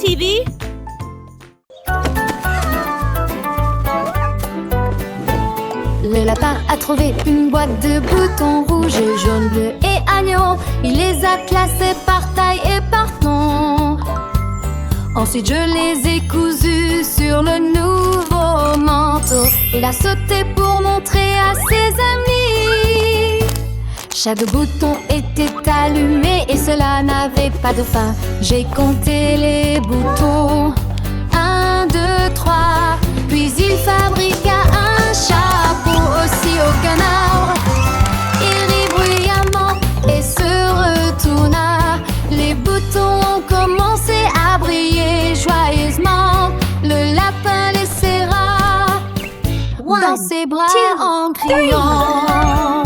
TV. Le lapin a trouvé une boîte de boutons rouges, jaunes, bleus et agneaux. Il les a classés par taille et par nom. Ensuite je les ai cousus sur le nouveau manteau. Il a sauté pour montrer à ses amis. Chaque bouton était allumé et cela n'avait pas de fin. J'ai compté les boutons. 1, 2, 3. Puis il fabriqua un chapeau aussi au canard. Il rit bruyamment et se retourna. Les boutons ont commencé à briller joyeusement. Le lapin les serra dans ses bras en criant.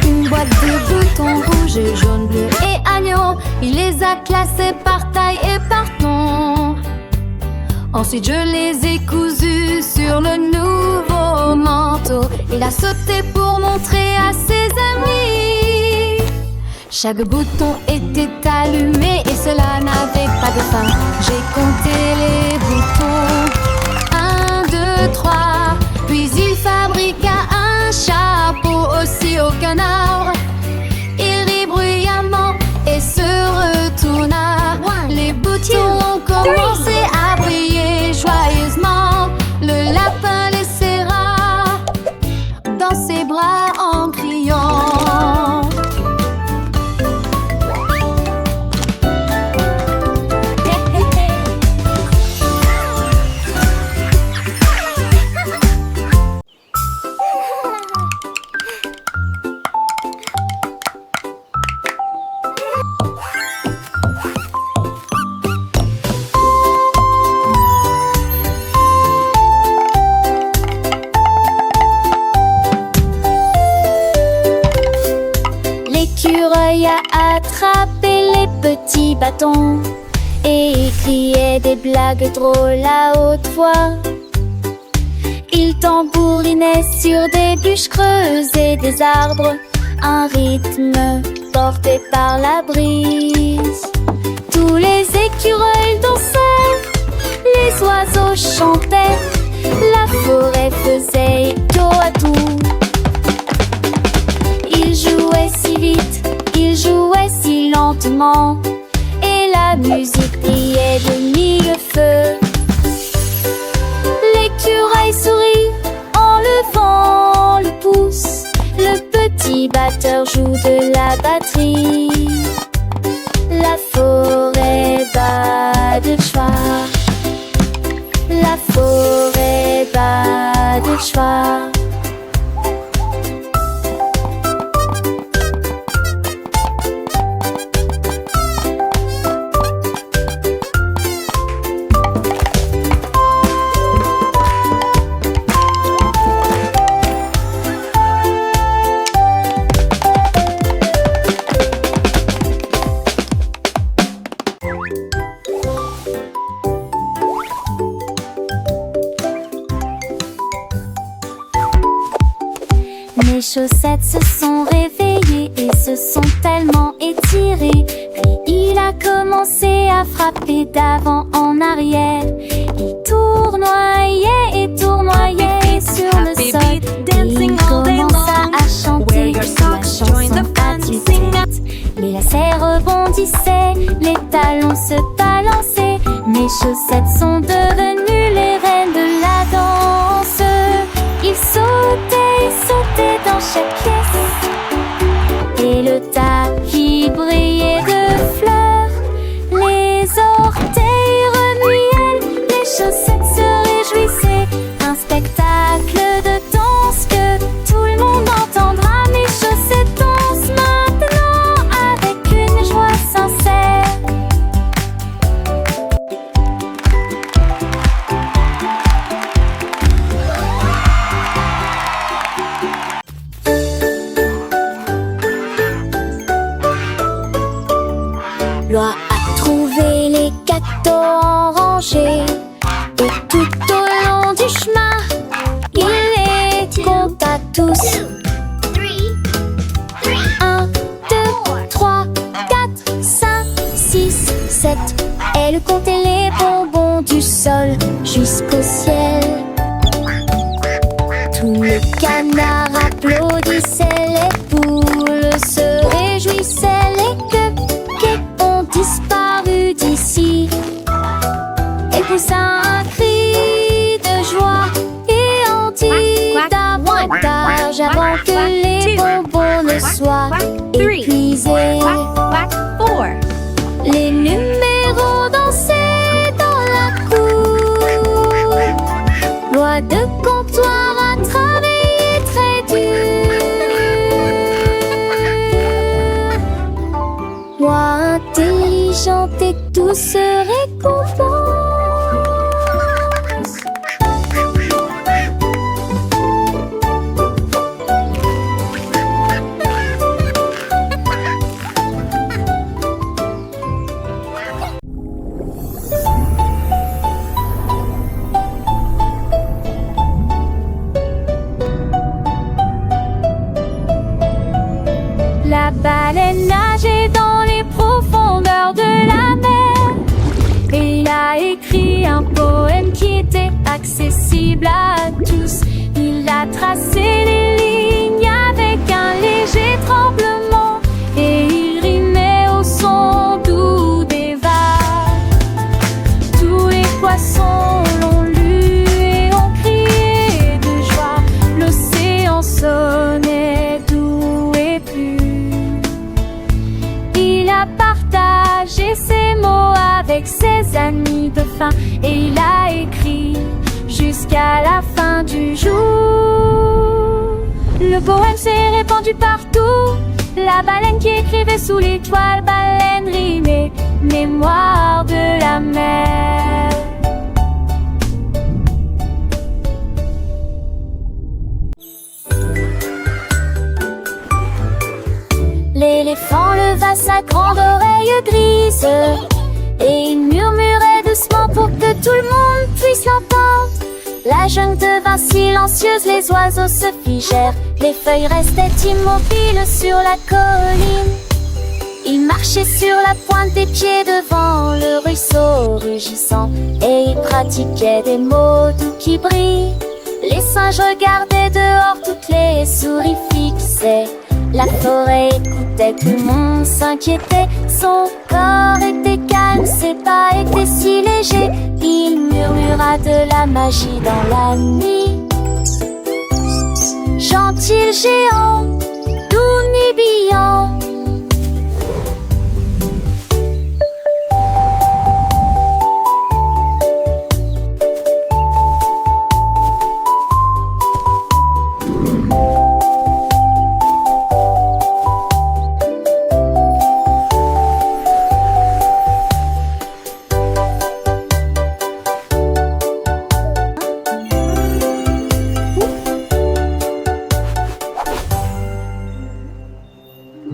Une boîte de boutons rouges, jaunes, bleus et agneaux. Il les a classés par taille et par nom. Ensuite je les ai cousus sur le nouveau manteau. Il a sauté pour montrer à ses amis. Chaque bouton était allumé et cela n'avait pas de fin. J'ai compté les boutons. 1, 2, 3. Puis il fabriqua un chapeau aussi au canard. Il rit bruyamment et se retourna. Les boutons ont commencé à briller joyeusement. Le lapin les serra dans ses bras en criant. L'écureuil a attrapé les petits bâtons et criait des blagues drôles à haute voix. Il tambourinait sur des bûches creuses et des arbres, un rythme porté par la brise. Tous les écureuils dansaient, les oiseaux chantaient, la forêt faisait écho à tout. Il jouait si vite, il jouait si lentement, et la musique brillait de mille feux. L'écureuil sourit en levant le pouce. Le petit batteur joue de la batterie. La forêt bat de joie. La forêt bat de joie. Mes chaussettes se sont réveillées et se sont tellement étirées. Puis il a commencé à frapper d'avant en arrière. Il tournoyait et tournoyait sur le sol. Il commença à chanter la chanson à tue-tête. Les lacets rebondissaient, les talons se balançaient. Mes chaussettes sont devenues les reines de la danse. Il sautait dans chaque pièce et le tapis brillait de fleurs. Les orteils remuaient, les chaussettes se réjouissaient. Un spectacle de danse que tout le monde entendra. Mes chaussettes dansent maintenant avec une joie sincère. Loi a trouvé les gâteaux en rangée. Et tout au long du chemin, il les compte à tous. 1, 2, 3, 4, 5, 6, 7. Elle comptait les bonbons du sol jusqu'au ciel. Tous les canards applaudissaient, les poules se réjouissaient, les cupcakes ont disparu d'ici. Elle poussa un cri de joie et en dit davantage avant que les bonbons ne soient épuisés. Les numéros dansaient dans la cour. Loi de comptoir à travailler très dur. Loi intelligente et douce récompense. La baleine nageait dans les profondeurs de la mer. Et il a écrit un poème qui était accessible à tous. Il a tracé les lignes avec un léger tremblement. Et il rimait au son doux des vagues. Tous les poissons l'ont lu et ont crié de joie. L'océan sonnait doux et pur. Il a partagé ses mots avec ses amis de faim. Et il a écrit jusqu'à la fin du jour. Le poème s'est répandu partout. La baleine qui écrivait sous l'étoile, baleine rimée, mémoire de la mer. L'éléphant leva sa grande oreille grise et il murmurait doucement pour que tout le monde puisse l'entendre. La jungle devint silencieuse, les oiseaux se figèrent, les feuilles restaient immobiles sur la colline. Il marchait sur la pointe des pieds devant le ruisseau rugissant et il pratiquait des mots doux qui brillent. Les singes regardaient dehors, toutes les souris fixaient. La forêt écoutait, tout le monde s'inquiétait. Son corps était calme, ses pas étaient si légers. Il murmura de la magie dans la nuit. Gentil géant,